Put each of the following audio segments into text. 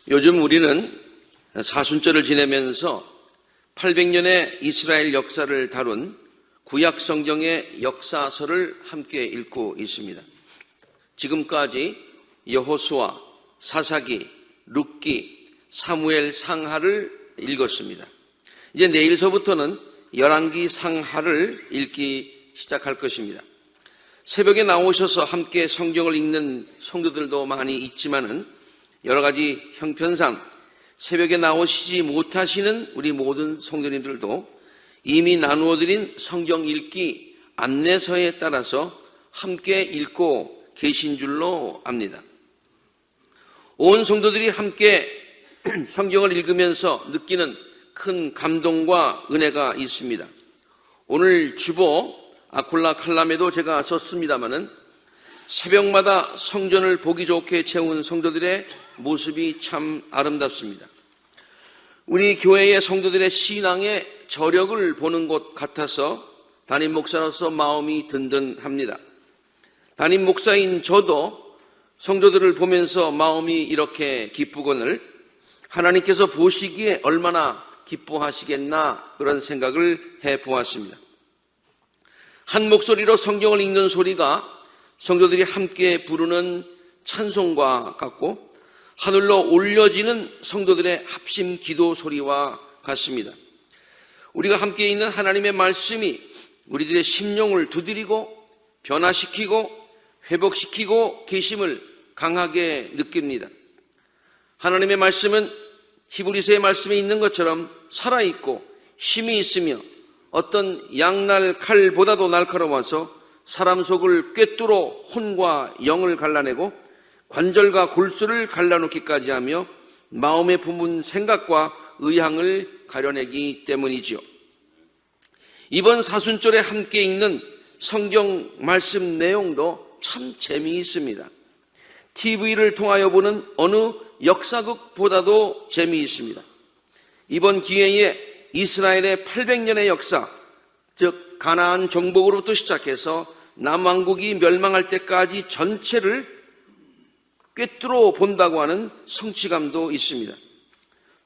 요즘 우리는 사순절을 지내면서 800년의 이스라엘 역사를 다룬 구약 성경의 역사서를 함께 읽고 있습니다. 지금까지 여호수아, 사사기, 룻기, 사무엘 상하를 읽었습니다. 이제 내일서부터는 열왕기 상하를 읽기 시작할 것입니다. 새벽에 나오셔서 함께 성경을 읽는 성도들도 많이 있지만은 여러 가지 형편상 새벽에 나오시지 못하시는 우리 모든 성도님들도 이미 나누어드린 성경 읽기 안내서에 따라서 함께 읽고 계신 줄로 압니다. 온 성도들이 함께 성경을 읽으면서 느끼는 큰 감동과 은혜가 있습니다. 오늘 주보 아콜라 칼럼에도 제가 썼습니다마는 새벽마다 성전을 보기 좋게 채운 성도들의 모습이 참 아름답습니다. 우리 교회의 성도들의 신앙의 저력을 보는 것 같아서 담임 목사로서 마음이 든든합니다. 담임 목사인 저도 성도들을 보면서 마음이 이렇게 기쁘거늘 하나님께서 보시기에 얼마나 기뻐하시겠나 그런 생각을 해보았습니다. 한 목소리로 성경을 읽는 소리가 성도들이 함께 부르는 찬송과 같고 하늘로 올려지는 성도들의 합심 기도 소리와 같습니다. 우리가 함께 있는 하나님의 말씀이 우리들의 심령을 두드리고 변화시키고 회복시키고 계심을 강하게 느낍니다. 하나님의 말씀은 히브리서의 말씀에 있는 것처럼 살아있고 힘이 있으며 어떤 양날 칼보다도 날카로워서 사람 속을 꿰뚫어 혼과 영을 갈라내고 관절과 골수를 갈라놓기까지 하며 마음에 품은 생각과 의향을 가려내기 때문이지요. 이번 사순절에 함께 읽는 성경 말씀 내용도 참 재미있습니다. TV를 통하여 보는 어느 역사극보다도 재미있습니다. 이번 기회에 이스라엘의 800년의 역사, 즉 가나안 정복으로부터 시작해서 남왕국이 멸망할 때까지 전체를 꿰뚫어 본다고 하는 성취감도 있습니다.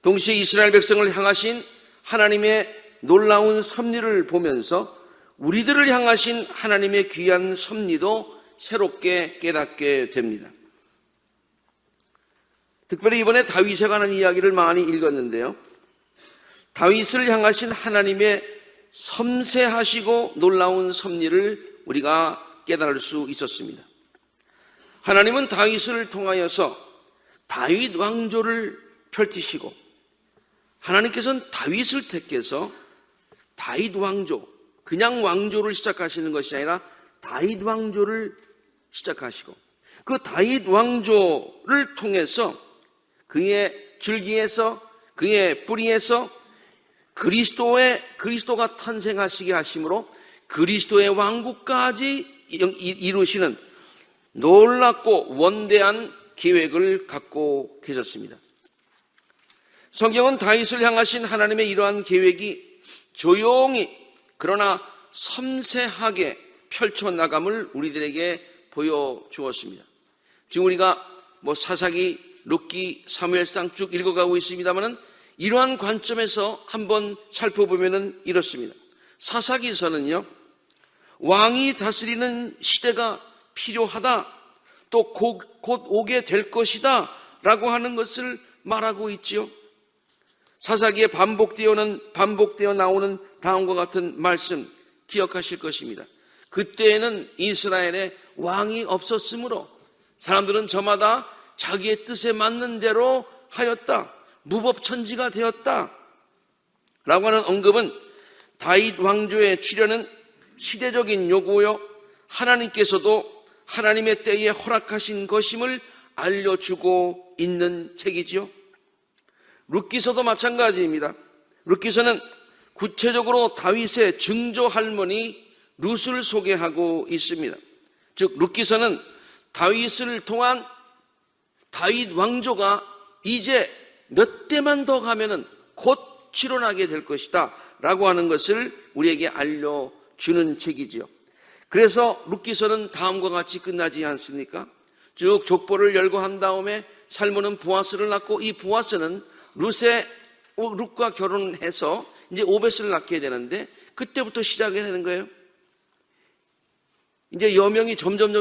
동시에 이스라엘 백성을 향하신 하나님의 놀라운 섭리를 보면서 우리들을 향하신 하나님의 귀한 섭리도 새롭게 깨닫게 됩니다. 특별히 이번에 다윗에 관한 이야기를 많이 읽었는데요. 다윗을 향하신 하나님의 섬세하시고 놀라운 섭리를 우리가 깨달을 수 있었습니다. 하나님은 다윗을 통하여서 다윗 왕조를 펼치시고 하나님께서는 다윗을 택해서 다윗 왕조, 그냥 왕조를 시작하시는 것이 아니라 다윗 왕조를 시작하시고 그 다윗 왕조를 통해서 그의 줄기에서 그의 뿌리에서 그리스도가 탄생하시게 하심으로 그리스도의 왕국까지 이루시는 놀랍고 원대한 계획을 갖고 계셨습니다. 성경은 다윗을 향하신 하나님의 이러한 계획이 조용히 그러나 섬세하게 펼쳐나감을 우리들에게 보여주었습니다. 지금 우리가 사사기, 룻기, 사무엘상 쭉 읽어가고 있습니다만은 이러한 관점에서 한번 살펴보면은 이렇습니다. 사사기서는요, 왕이 다스리는 시대가 필요하다, 또 곧 오게 될 것이다 라고 하는 것을 말하고 있지요. 사사기에 반복되어 나오는 다음과 같은 말씀 기억하실 것입니다. 그때에는 이스라엘에 왕이 없었으므로 사람들은 저마다 자기의 뜻에 맞는 대로 하였다, 무법천지가 되었다 라고 하는 언급은 다윗 왕조의 출현은 시대적인 요구요, 하나님께서도 하나님의 때에 허락하신 것임을 알려주고 있는 책이지요. 룻기서도 마찬가지입니다. 룻기서는 구체적으로 다윗의 증조 할머니 룻을 소개하고 있습니다. 즉 룻기서는 다윗을 통한 다윗 왕조가 이제 몇 대만 더 가면은 곧 출현하게 될 것이다 라고 하는 것을 우리에게 알려주는 책이지요. 그래서 룻기서는 다음과 같이 끝나지 않습니까? 쭉 족보를 열거한 다음에 살몬은 보아스를 낳고 이 보아스는 룻과 결혼해서 이제 오벳을 낳게 되는데 그때부터 시작이 되는 거예요. 이제 여명이 점점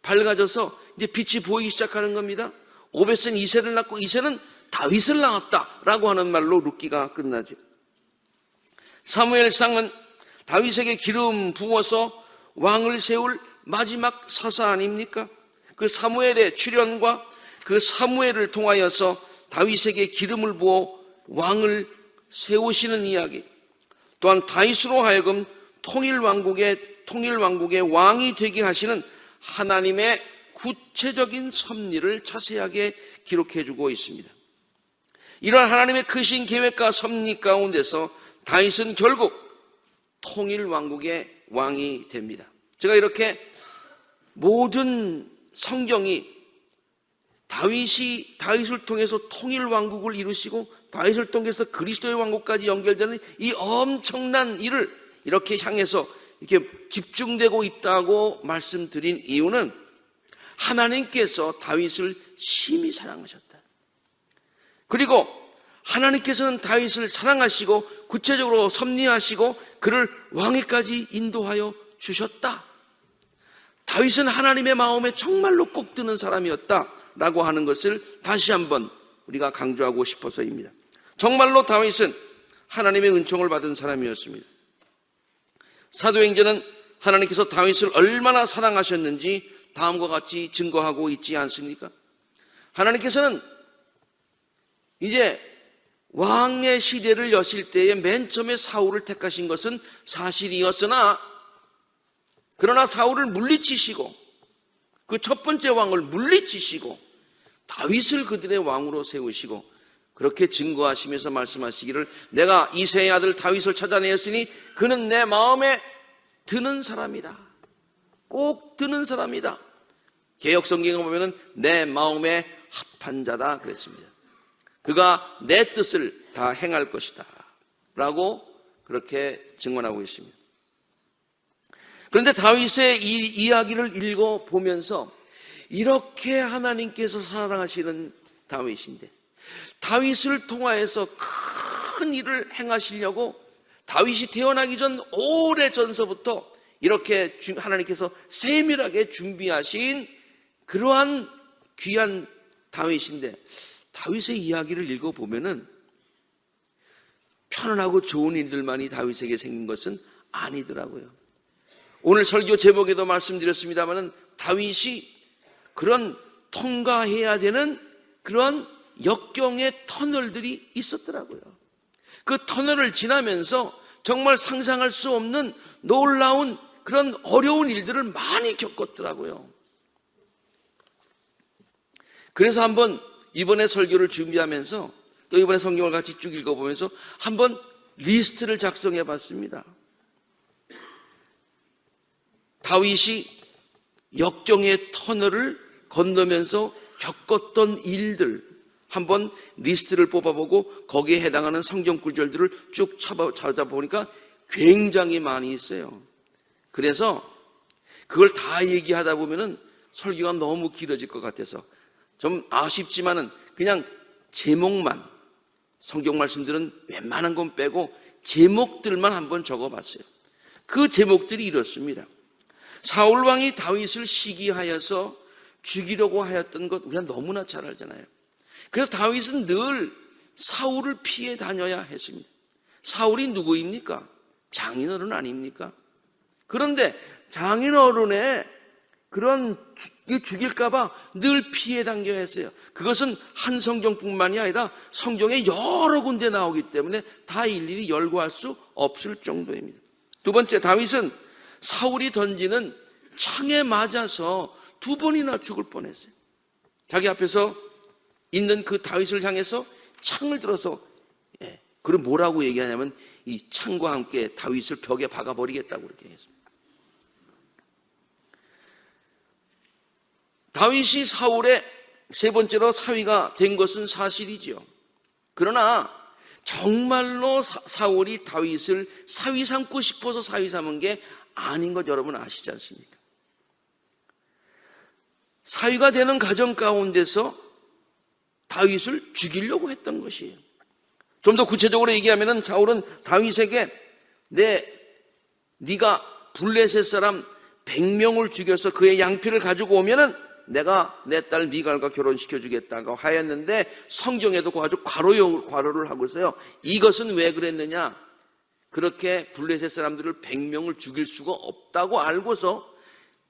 밝아져서 이제 빛이 보이기 시작하는 겁니다. 오벳은 이새를 낳고 이새는 다윗을 낳았다라고 하는 말로 룻기가 끝나죠. 사무엘상은 다윗에게 기름 부어서 왕을 세울 마지막 사사 아닙니까? 그 사무엘의 출현과 그 사무엘을 통하여서 다윗에게 기름을 부어 왕을 세우시는 이야기, 또한 다윗으로 하여금 통일왕국의 왕이 되게 하시는 하나님의 구체적인 섭리를 자세하게 기록해주고 있습니다. 이런 하나님의 크신 계획과 섭리 가운데서 다윗은 결국 통일왕국의 왕이 됩니다. 제가 이렇게 모든 성경이 다윗을 통해서 통일왕국을 이루시고 다윗을 통해서 그리스도의 왕국까지 연결되는 이 엄청난 일을 이렇게 향해서 이렇게 집중되고 있다고 말씀드린 이유는 하나님께서 다윗을 심히 사랑하셨다. 그리고 하나님께서는 다윗을 사랑하시고 구체적으로 섭리하시고 그를 왕위까지 인도하여 주셨다. 다윗은 하나님의 마음에 정말로 꼭 드는 사람이었다라고 하는 것을 다시 한번 우리가 강조하고 싶어서입니다. 정말로 다윗은 하나님의 은총을 받은 사람이었습니다. 사도행전은 하나님께서 다윗을 얼마나 사랑하셨는지 다음과 같이 증거하고 있지 않습니까? 하나님께서는 이제 왕의 시대를 여실 때에 맨 처음에 사울을 택하신 것은 사실이었으나 그러나 사울을 물리치시고 그 첫 번째 왕을 물리치시고 다윗을 그들의 왕으로 세우시고 그렇게 증거하시면서 말씀하시기를 내가 이새의 아들 다윗을 찾아내었으니 그는 내 마음에 드는 사람이다. 꼭 드는 사람이다. 개역성경에 보면은 내 마음에 합한 자다 그랬습니다. 그가 내 뜻을 다 행할 것이다 라고 그렇게 증언하고 있습니다. 그런데 다윗의 이 이야기를 읽어보면서 이렇게 하나님께서 사랑하시는 다윗인데 다윗을 통하여서 큰 일을 행하시려고 다윗이 태어나기 전 오래전서부터 이렇게 하나님께서 세밀하게 준비하신 그러한 귀한 다윗인데 다윗의 이야기를 읽어보면은 편안하고 좋은 일들만이 다윗에게 생긴 것은 아니더라고요. 오늘 설교 제목에도 말씀드렸습니다마는 다윗이 그런 통과해야 되는 그런 역경의 터널들이 있었더라고요. 그 터널을 지나면서 정말 상상할 수 없는 놀라운 그런 어려운 일들을 많이 겪었더라고요. 그래서 한번 이번에 설교를 준비하면서 또 이번에 성경을 같이 쭉 읽어보면서 한번 리스트를 작성해 봤습니다. 다윗이 역경의 터널을 건너면서 겪었던 일들 한번 리스트를 뽑아보고 거기에 해당하는 성경 구절들을 쭉 찾아보니까 굉장히 많이 있어요. 그래서 그걸 다 얘기하다 보면은 설교가 너무 길어질 것 같아서 좀 아쉽지만은 그냥 제목만, 성경 말씀들은 웬만한 건 빼고 제목들만 한번 적어봤어요. 그 제목들이 이렇습니다. 사울 왕이 다윗을 시기하여서 죽이려고 하였던 것 우리가 너무나 잘 알잖아요. 그래서 다윗은 늘 사울을 피해 다녀야 했습니다. 사울이 누구입니까? 장인어른 아닙니까? 그런데 장인어른의 그런 죽일까봐 늘 피해 다녀야 했어요. 그것은 한 성경뿐만이 아니라 성경에 여러 군데 나오기 때문에 다 일일이 열거할 수 없을 정도입니다. 두 번째, 다윗은 사울이 던지는 창에 맞아서 2번이나 죽을 뻔했어요. 자기 앞에서 있는 그 다윗을 향해서 창을 들어서 그럼 뭐라고 얘기하냐면 이 창과 함께 다윗을 벽에 박아버리겠다고 그렇게 했습니다. 다윗이 사울의 세 번째로 사위가 된 것은 사실이지요. 그러나 정말로 사울이 다윗을 사위 삼고 싶어서 사위 삼은 게 아닌 것 여러분 아시지 않습니까? 사위가 되는 가정 가운데서 다윗을 죽이려고 했던 것이에요. 좀 더 구체적으로 얘기하면 사울은 다윗에게 네가 블레셋 사람 100명을 죽여서 그의 양피를 가지고 오면은 내가 내 딸 미갈과 결혼시켜 주겠다고 하였는데, 성경에도 아주 괄호를 하고 있어요. 이것은 왜 그랬느냐? 그렇게 블레셋 사람들을 100명을 죽일 수가 없다고 알고서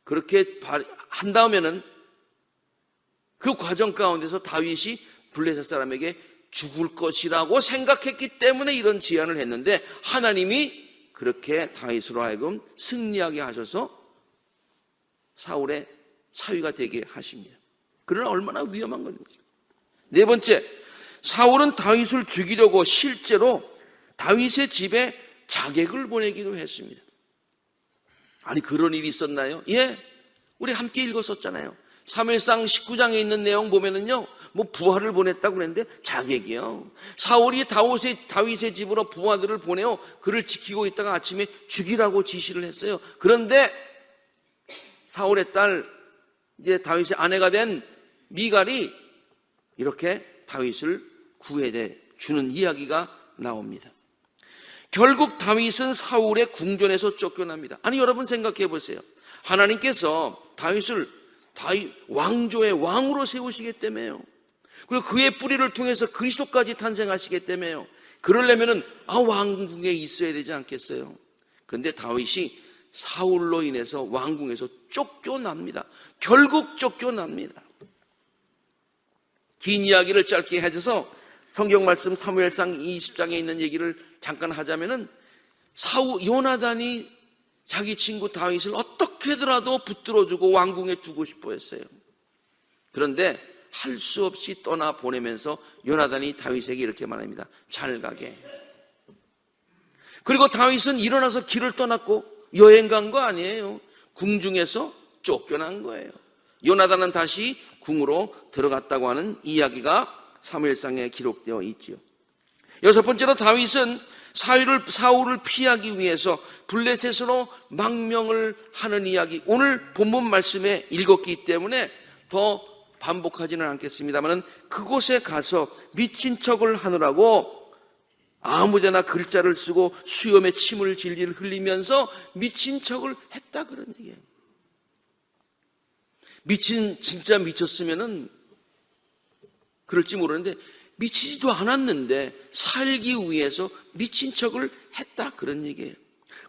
그렇게 한 다음에는 그 과정 가운데서 다윗이 블레셋 사람에게 죽을 것이라고 생각했기 때문에 이런 제안을 했는데, 하나님이 그렇게 다윗으로 하여금 승리하게 하셔서 사울의 사위가 되게 하십니다. 그러나 얼마나 위험한 겁니까? 네 번째, 사울은 다윗을 죽이려고 실제로 다윗의 집에 자객을 보내기도 했습니다. 아니, 그런 일이 있었나요? 예, 우리 함께 읽었었잖아요. 사무엘상 19장에 있는 내용 보면은요, 부하를 보냈다고 그랬는데 자객이요. 사울이 다윗의 집으로 부하들을 보내어 그를 지키고 있다가 아침에 죽이라고 지시를 했어요. 그런데 사울의 딸, 이제 다윗의 아내가 된 미갈이 이렇게 다윗을 구해 주는 이야기가 나옵니다. 결국 다윗은 사울의 궁전에서 쫓겨납니다. 아니, 여러분 생각해 보세요. 하나님께서 다윗을 왕조의 왕으로 세우시기 때문에요. 그리고 그의 뿌리를 통해서 그리스도까지 탄생하시기 때문에요. 그러려면은 왕궁에 있어야 되지 않겠어요? 그런데 다윗이 사울로 인해서 왕궁에서 쫓겨납니다. 결국 쫓겨납니다. 긴 이야기를 짧게 해줘서 성경 말씀 사무엘상 20장에 있는 얘기를 잠깐 하자면은, 요나단이 자기 친구 다윗을 어떻게더라도 붙들어주고 왕궁에 두고 싶어 했어요. 그런데 할 수 없이 떠나 보내면서 요나단이 다윗에게 이렇게 말합니다. 잘 가게. 그리고 다윗은 일어나서 길을 떠났고 여행 간 거 아니에요. 궁중에서 쫓겨난 거예요. 요나단은 다시 궁으로 들어갔다고 하는 이야기가 사무엘상에 기록되어 있지요. 여섯 번째로 다윗은 사울을 피하기 위해서 블레셋으로 망명을 하는 이야기, 오늘 본문 말씀에 읽었기 때문에 더 반복하지는 않겠습니다만, 그곳에 가서 미친 척을 하느라고 아무데나 글자를 쓰고 수염에 침을 질질 흘리면서 미친 척을 했다, 그런 얘기예요. 진짜 미쳤으면은 그럴지 모르는데 미치지도 않았는데 살기 위해서 미친 척을 했다, 그런 얘기예요.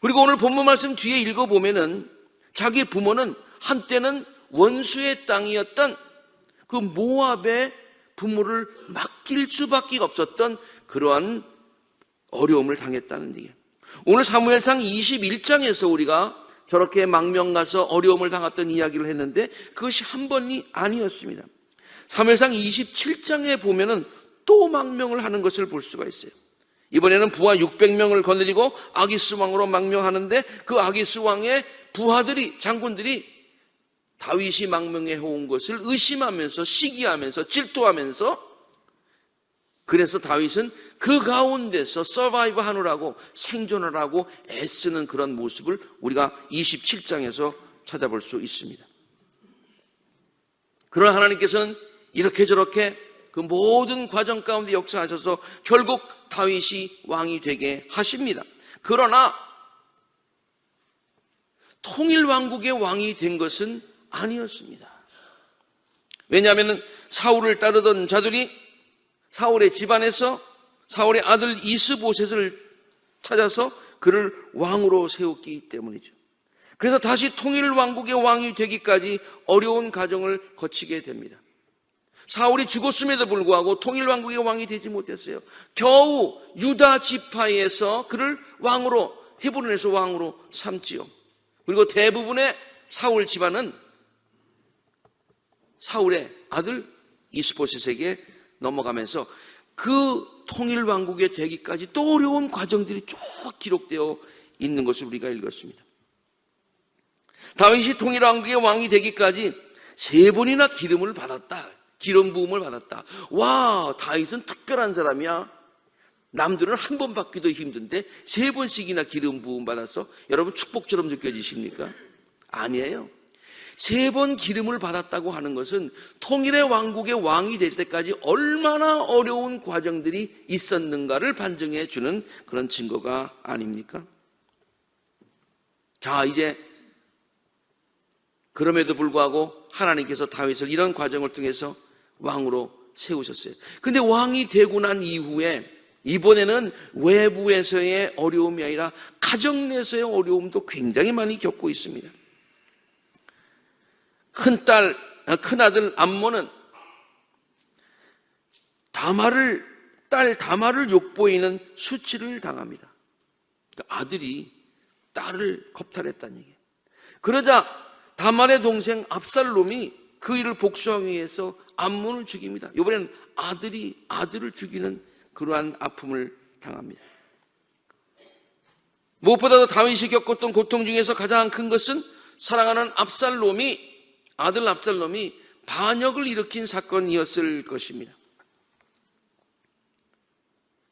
그리고 오늘 본문 말씀 뒤에 읽어보면은 자기 부모는 한때는 원수의 땅이었던 그 모압의 부모를 맡길 수밖에 없었던 그러한 어려움을 당했다는 얘기예요. 오늘 사무엘상 21장에서 우리가 저렇게 망명 가서 어려움을 당했던 이야기를 했는데 그것이 한 번이 아니었습니다. 사무엘상 27장에 보면은 또 망명을 하는 것을 볼 수가 있어요. 이번에는 부하 600명을 거느리고 아기스 왕으로 망명하는데, 그 아기스 왕의 부하들이, 장군들이 다윗이 망명해 온 것을 의심하면서 시기하면서 질투하면서, 그래서 다윗은 그 가운데서 서바이브 하느라고, 생존하라고 애쓰는 그런 모습을 우리가 27장에서 찾아볼 수 있습니다. 그러나 하나님께서는 이렇게 저렇게 그 모든 과정 가운데 역사하셔서 결국 다윗이 왕이 되게 하십니다. 그러나 통일왕국의 왕이 된 것은 아니었습니다. 왜냐하면 사울을 따르던 자들이 사울의 집안에서 사울의 아들 이스보셋을 찾아서 그를 왕으로 세웠기 때문이죠. 그래서 다시 통일왕국의 왕이 되기까지 어려운 과정을 거치게 됩니다. 사울이 죽었음에도 불구하고 통일왕국의 왕이 되지 못했어요. 겨우 유다 지파에서 그를 왕으로, 헤브론에서 왕으로 삼지요. 그리고 대부분의 사울 집안은 사울의 아들 이스보셋에게 넘어가면서 그 통일왕국의 되기까지 또 어려운 과정들이 쭉 기록되어 있는 것을 우리가 읽었습니다. 다윗이 통일왕국의 왕이 되기까지 3번이나 기름을 받았다. 기름 부음을 받았다. 와, 다윗은 특별한 사람이야. 남들은 한 번 받기도 힘든데 3번씩이나 기름 부음 받았어. 여러분 축복처럼 느껴지십니까? 아니에요. 3번 기름을 받았다고 하는 것은 통일의 왕국의 왕이 될 때까지 얼마나 어려운 과정들이 있었는가를 반증해 주는 그런 증거가 아닙니까? 자, 이제 그럼에도 불구하고 하나님께서 다윗을 이런 과정을 통해서 왕으로 세우셨어요. 근데 왕이 되고 난 이후에 이번에는 외부에서의 어려움이 아니라 가정 내에서의 어려움도 굉장히 많이 겪고 있습니다. 큰아들 암몬은 딸 다말을 욕보이는 수치를 당합니다. 그러니까 아들이 딸을 겁탈했다는 얘기예요. 그러자 다말의 동생 압살롬이 그 일을 복수하기 위해서 암몬을 죽입니다. 이번에는 아들이 아들을 죽이는 그러한 아픔을 당합니다. 무엇보다도 다윗이 겪었던 고통 중에서 가장 큰 것은 사랑하는 아들 압살롬이 반역을 일으킨 사건이었을 것입니다.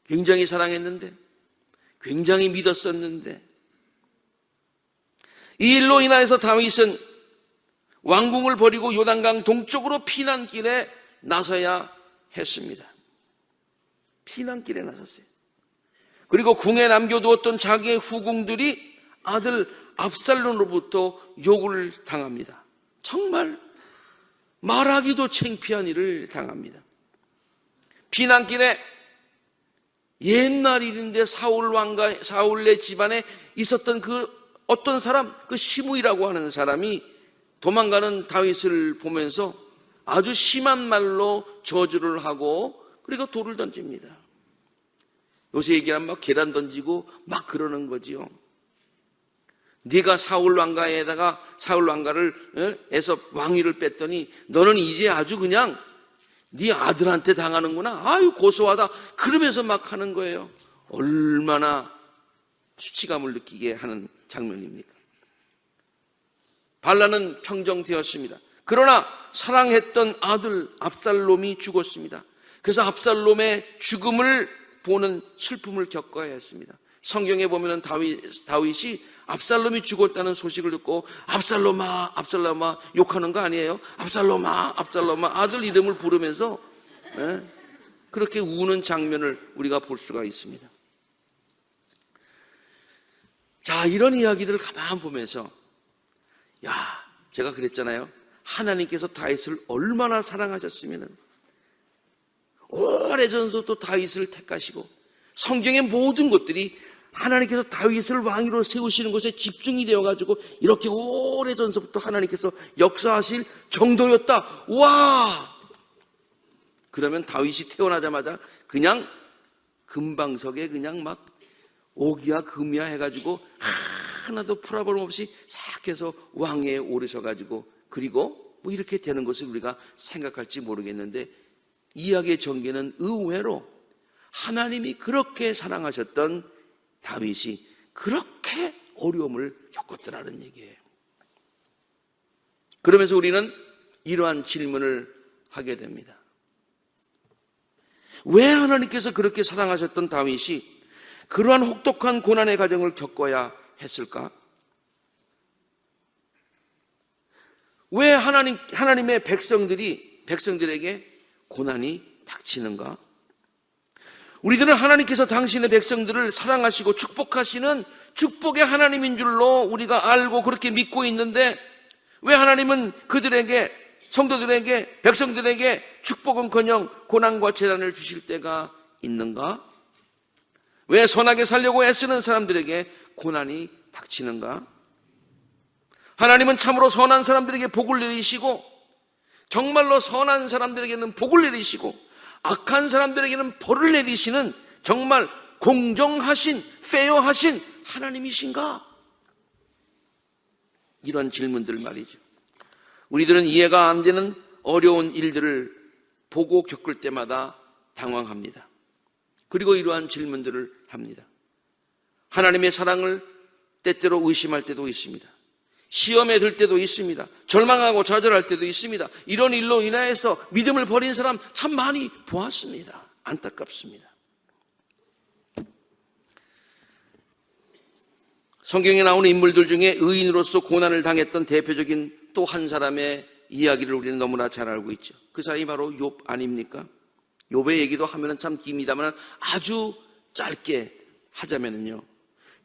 굉장히 사랑했는데, 굉장히 믿었었는데, 이 일로 인하여서 다윗은 왕궁을 버리고 요단강 동쪽으로 피난길에 나서야 했습니다. 피난길에 나섰어요. 그리고 궁에 남겨두었던 자기의 후궁들이 아들 압살롬으로부터 욕을 당합니다. 정말 말하기도 창피한 일을 당합니다. 피난길에 옛날 일인데 사울의 집안에 있었던 그 어떤 사람, 그 시므이라고 하는 사람이 도망가는 다윗을 보면서 아주 심한 말로 저주를 하고 그리고 돌을 던집니다. 요새 얘기하면 막 계란 던지고 막 그러는 거지요. 네가 사울 왕가를 에서 왕위를 뺐더니 너는 이제 아주 그냥 네 아들한테 당하는구나. 아유 고소하다. 그러면서 막 하는 거예요. 얼마나 수치감을 느끼게 하는 장면입니까? 반란은 평정되었습니다. 그러나 사랑했던 아들 압살롬이 죽었습니다. 그래서 압살롬의 죽음을 보는 슬픔을 겪어야 했습니다. 성경에 보면은 다윗이 압살롬이 죽었다는 소식을 듣고 압살롬아 압살롬아 욕하는 거 아니에요? 압살롬아 압살롬아 아들 이름을 부르면서 그렇게 우는 장면을 우리가 볼 수가 있습니다. 자, 이런 이야기들을 가만 보면서 제가 그랬잖아요. 하나님께서 다윗을 얼마나 사랑하셨으면 오래전부터 다윗을 택하시고 성경의 모든 것들이 하나님께서 다윗을 왕위로 세우시는 것에 집중이 되어가지고 이렇게 오래전부터 하나님께서 역사하실 정도였다. 와! 그러면 다윗이 태어나자마자 그냥 금방석에 그냥 막 오기야 금이야 해가지고 하나도 프라블럼 없이 싹 해서 왕위에 오르셔가지고 그리고 뭐 이렇게 되는 것을 우리가 생각할지 모르겠는데 이야기의 전개는 의외로 하나님이 그렇게 사랑하셨던 다윗이 그렇게 어려움을 겪었더라는 얘기예요. 그러면서 우리는 이러한 질문을 하게 됩니다. 왜 하나님께서 그렇게 사랑하셨던 다윗이 그러한 혹독한 고난의 과정을 겪어야 했을까? 왜 하나님의 백성들에게 고난이 닥치는가? 우리들은 하나님께서 당신의 백성들을 사랑하시고 축복하시는 축복의 하나님인 줄로 우리가 알고 그렇게 믿고 있는데 왜 하나님은 그들에게, 성도들에게, 백성들에게 축복은커녕 고난과 재난을 주실 때가 있는가? 왜 선하게 살려고 애쓰는 사람들에게 고난이 닥치는가? 하나님은 참으로 선한 사람들에게 복을 내리시고 정말로 선한 사람들에게는 복을 내리시고 악한 사람들에게는 벌을 내리시는 정말 공정하신, 페어하신 하나님이신가? 이런 질문들 말이죠. 우리들은 이해가 안 되는 어려운 일들을 보고 겪을 때마다 당황합니다. 그리고 이러한 질문들을 합니다. 하나님의 사랑을 때때로 의심할 때도 있습니다. 시험에 들 때도 있습니다. 절망하고 좌절할 때도 있습니다. 이런 일로 인하여서 믿음을 버린 사람 참 많이 보았습니다. 안타깝습니다. 성경에 나오는 인물들 중에 의인으로서 고난을 당했던 대표적인 또 한 사람의 이야기를 우리는 너무나 잘 알고 있죠. 그 사람이 바로 욥 아닙니까? 욥의 얘기도 하면은 참 깁니다만 아주 짧게 하자면은요,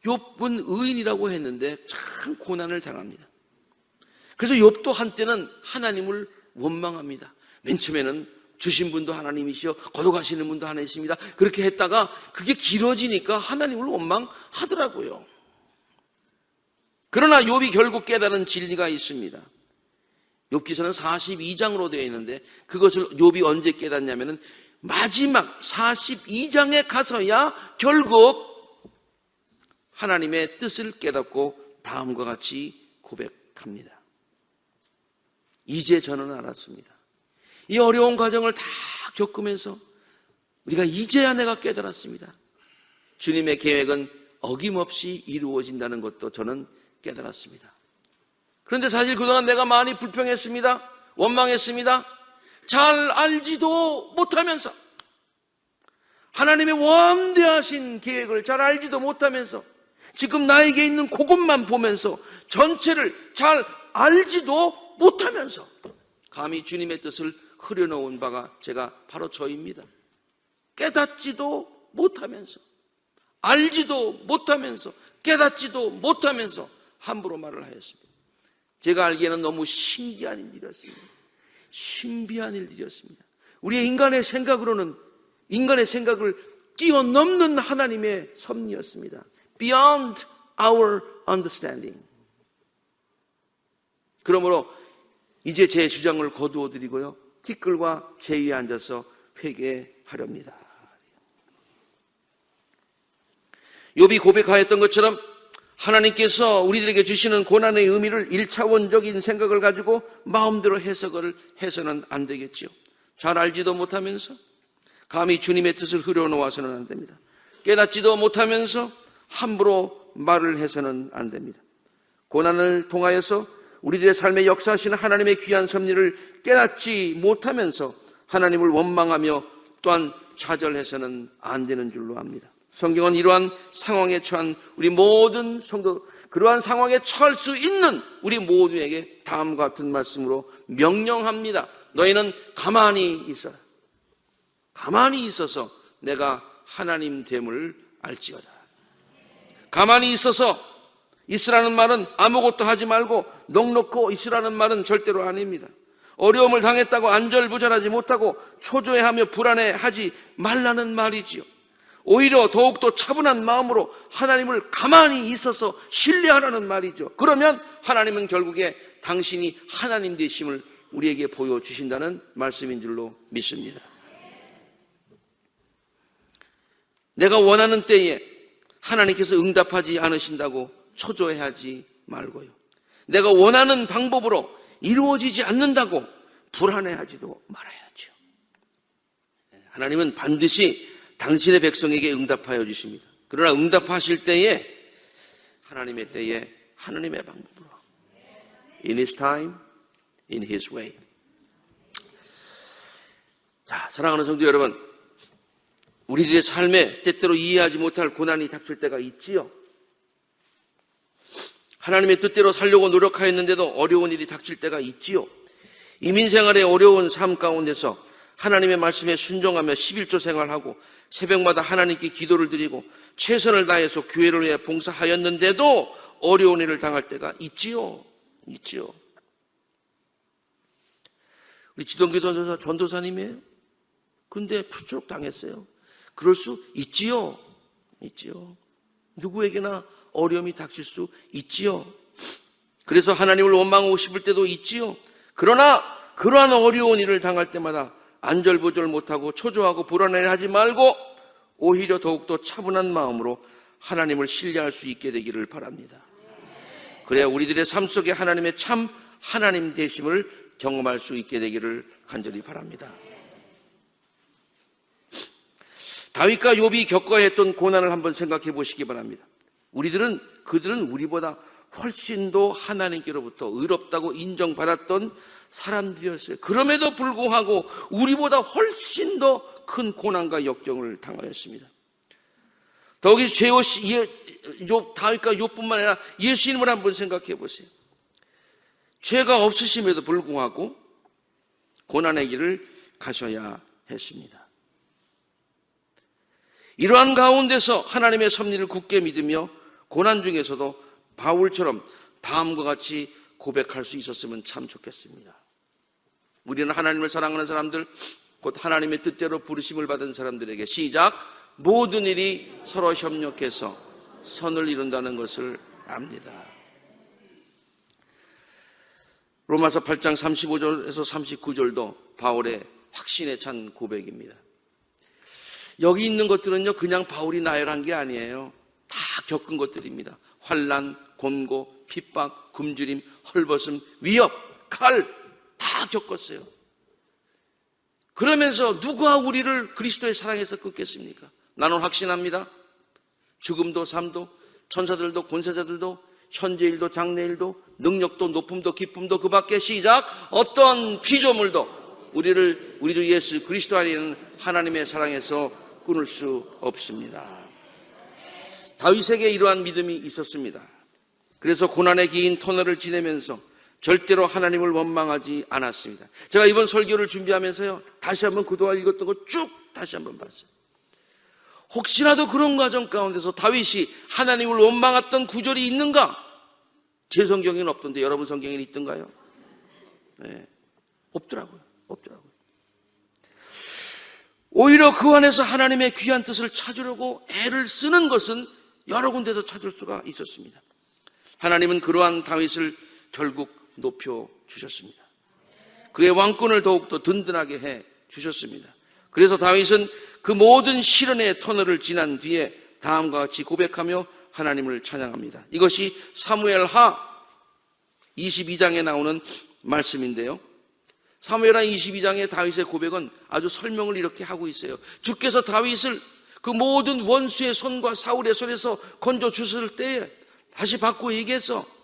욥은 의인이라고 했는데 참 고난을 당합니다. 그래서 욥도 한때는 하나님을 원망합니다. 맨 처음에는 주신 분도 하나님이시여 거둬가시는 분도 하나님이십니다. 그렇게 했다가 그게 길어지니까 하나님을 원망하더라고요. 그러나 욥이 결국 깨달은 진리가 있습니다. 욥기서는 42장으로 되어 있는데 그것을 욥이 언제 깨닫냐면은 마지막 42장에 가서야 결국 하나님의 뜻을 깨닫고 다음과 같이 고백합니다. 이제 저는 알았습니다. 이 어려운 과정을 다 겪으면서 우리가 이제야 내가 깨달았습니다. 주님의 계획은 어김없이 이루어진다는 것도 저는 깨달았습니다. 그런데 사실 그동안 내가 많이 불평했습니다. 원망했습니다. 잘 알지도 못하면서 하나님의 원대하신 계획을 잘 알지도 못하면서 지금 나에게 있는 그것만 보면서 전체를 잘 알지도 못하면서 감히 주님의 뜻을 흐려놓은 바가 제가 바로 저입니다. 깨닫지도 못하면서 알지도 못하면서 깨닫지도 못하면서 함부로 말을 하였습니다. 제가 알기에는 너무 신기한 일이었습니다. 신비한 일이었습니다. 우리의 인간의 생각으로는 인간의 생각을 뛰어넘는 하나님의 섭리였습니다. Beyond our understanding. 그러므로 이제 제 주장을 거두어 드리고요, 티끌과 제 위에 앉아서 회개하렵니다. 욥이 고백하였던 것처럼 하나님께서 우리들에게 주시는 고난의 의미를 1차원적인 생각을 가지고 마음대로 해석을 해서는 안 되겠죠. 잘 알지도 못하면서 감히 주님의 뜻을 흐려놓아서는 안 됩니다. 깨닫지도 못하면서 함부로 말을 해서는 안 됩니다. 고난을 통하여서 우리들의 삶에 역사하시는 하나님의 귀한 섭리를 깨닫지 못하면서 하나님을 원망하며 또한 좌절해서는 안 되는 줄로 압니다. 성경은 이러한 상황에 처한 우리 모든 성도, 그러한 상황에 처할 수 있는 우리 모두에게 다음과 같은 말씀으로 명령합니다. 너희는 가만히 있어라. 가만히 있어서 내가 하나님 됨을 알지어다. 가만히 있어서 있으라는 말은 아무것도 하지 말고 넋놓고 있으라는 말은 절대로 아닙니다. 어려움을 당했다고 안절부절하지 못하고 초조해하며 불안해하지 말라는 말이지요. 오히려 더욱더 차분한 마음으로 하나님을 가만히 있어서 신뢰하라는 말이죠. 그러면 하나님은 결국에 당신이 하나님 되심을 우리에게 보여주신다는 말씀인 줄로 믿습니다. 내가 원하는 때에 하나님께서 응답하지 않으신다고 초조해하지 말고요, 내가 원하는 방법으로 이루어지지 않는다고 불안해하지도 말아야죠. 하나님은 반드시 당신의 백성에게 응답하여 주십니다. 그러나 응답하실 때에 하나님의 때에 하나님의 방법으로, In His time, in His way. 자, 사랑하는 성도 여러분, 우리들의 삶에 때때로 이해하지 못할 고난이 닥칠 때가 있지요. 하나님의 뜻대로 살려고 노력하였는데도 어려운 일이 닥칠 때가 있지요. 이민생활의 어려운 삶 가운데서 하나님의 말씀에 순종하며 11조 생활하고 새벽마다 하나님께 기도를 드리고 최선을 다해서 교회를 위해 봉사하였는데도 어려운 일을 당할 때가 있지요. 우리 지동교 전도사님이에요. 근데 부쩍 당했어요. 그럴 수 있지요. 누구에게나 어려움이 닥칠 수 있지요. 그래서 하나님을 원망하고 싶을 때도 있지요. 그러나 그러한 어려운 일을 당할 때마다 안절부절 못하고 초조하고 불안해하지 말고 오히려 더욱더 차분한 마음으로 하나님을 신뢰할 수 있게 되기를 바랍니다. 그래야 우리들의 삶 속에 하나님의 참 하나님 되심을 경험할 수 있게 되기를 간절히 바랍니다. 다윗과 욥이 겪어야 했던 고난을 한번 생각해 보시기 바랍니다. 그들은 우리보다 훨씬 더 하나님께로부터 의롭다고 인정받았던 사람들이었어요. 그럼에도 불구하고 우리보다 훨씬 더 큰 고난과 역경을 당하였습니다. 더욱이 다윗과 욥뿐만 아니라 예수님을 한번 생각해 보세요. 죄가 없으심에도 불구하고 고난의 길을 가셔야 했습니다. 이러한 가운데서 하나님의 섭리를 굳게 믿으며 고난 중에서도 바울처럼 다음과 같이 고백할 수 있었으면 참 좋겠습니다. 우리는 하나님을 사랑하는 사람들, 곧 하나님의 뜻대로 부르심을 받은 사람들에게 시작, 모든 일이 서로 협력해서 선을 이룬다는 것을 압니다. 로마서 8장 35절에서 39절도 바울의 확신에 찬 고백입니다. 여기 있는 것들은요, 그냥 바울이 나열한 게 아니에요. 다 겪은 것들입니다. 환난, 곤고, 핍박, 굶주림, 헐벗음, 위협, 칼 다 겪었어요. 그러면서 누가 우리를 그리스도의 사랑에서 끊겠습니까? 나는 확신합니다. 죽음도 삶도 천사들도 권세자들도 현재일도 장래일도 능력도 높음도 기쁨도 그 밖에 시작 어떤 피조물도 우리를 우리 주 예수 그리스도 안에 있는 하나님의 사랑에서 끊을 수 없습니다. 다윗에게 이러한 믿음이 있었습니다. 그래서 고난의 긴 터널을 지내면서 절대로 하나님을 원망하지 않았습니다. 제가 이번 설교를 준비하면서요, 다시 한번 그동안 읽었던 거 쭉 다시 한번 봤어요. 혹시라도 그런 과정 가운데서 다윗이 하나님을 원망했던 구절이 있는가? 제 성경에는 없던데 여러분 성경에는 있던가요? 네, 없더라고요. 오히려 그 안에서 하나님의 귀한 뜻을 찾으려고 애를 쓰는 것은 여러 군데서 찾을 수가 있었습니다. 하나님은 그러한 다윗을 결국 높여주셨습니다. 그의 왕권을 더욱더 든든하게 해 주셨습니다. 그래서 다윗은 그 모든 시련의 터널을 지난 뒤에 다음과 같이 고백하며 하나님을 찬양합니다. 이것이 사무엘하 22장에 나오는 말씀인데요, 사무엘하 22장의 다윗의 고백은 아주 설명을 이렇게 하고 있어요. 주께서 다윗을 그 모든 원수의 손과 사울의 손에서 건져 주셨을 때에 다시 바꾸어 얘기해서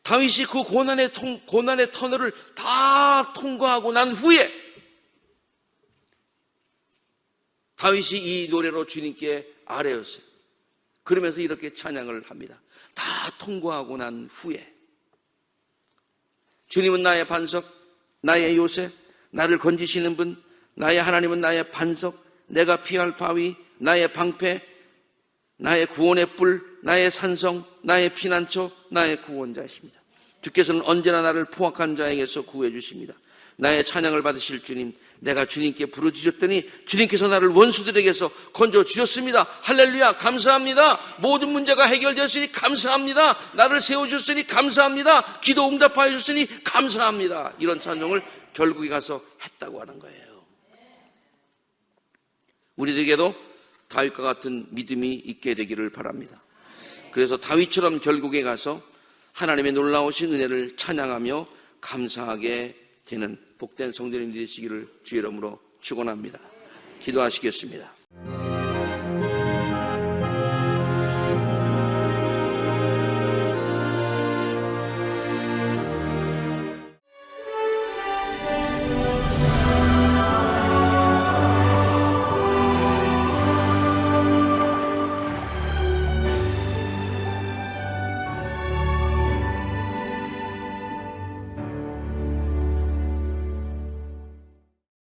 다윗이 그 고난의 터널을 다 통과하고 난 후에 다윗이 이 노래로 주님께 아뢰었어요. 그러면서 이렇게 찬양을 합니다. 다 통과하고 난 후에 주님은 나의 반석, 나의 요새, 나를 건지시는 분, 나의 하나님은 나의 반석, 내가 피할 바위, 나의 방패, 나의 구원의 뿔, 나의 산성, 나의 피난처, 나의 구원자이십니다. 주께서는 언제나 나를 포악한 자에게서 구해 주십니다. 나의 찬양을 받으실 주님, 내가 주님께 부르짖었더니 주님께서 나를 원수들에게서 건져 주셨습니다. 할렐루야, 감사합니다. 모든 문제가 해결되었으니 감사합니다. 나를 세워주셨으니 감사합니다. 기도 응답하여 주셨으니 감사합니다. 이런 찬송을 결국에 가서 했다고 하는 거예요. 우리들에게도 다윗과 같은 믿음이 있게 되기를 바랍니다. 그래서 다윗처럼 결국에 가서 하나님의 놀라우신 은혜를 찬양하며 감사하게 되는 복된 성도님들이 되시기를 주의 이름으로 축원합니다. 기도하시겠습니다.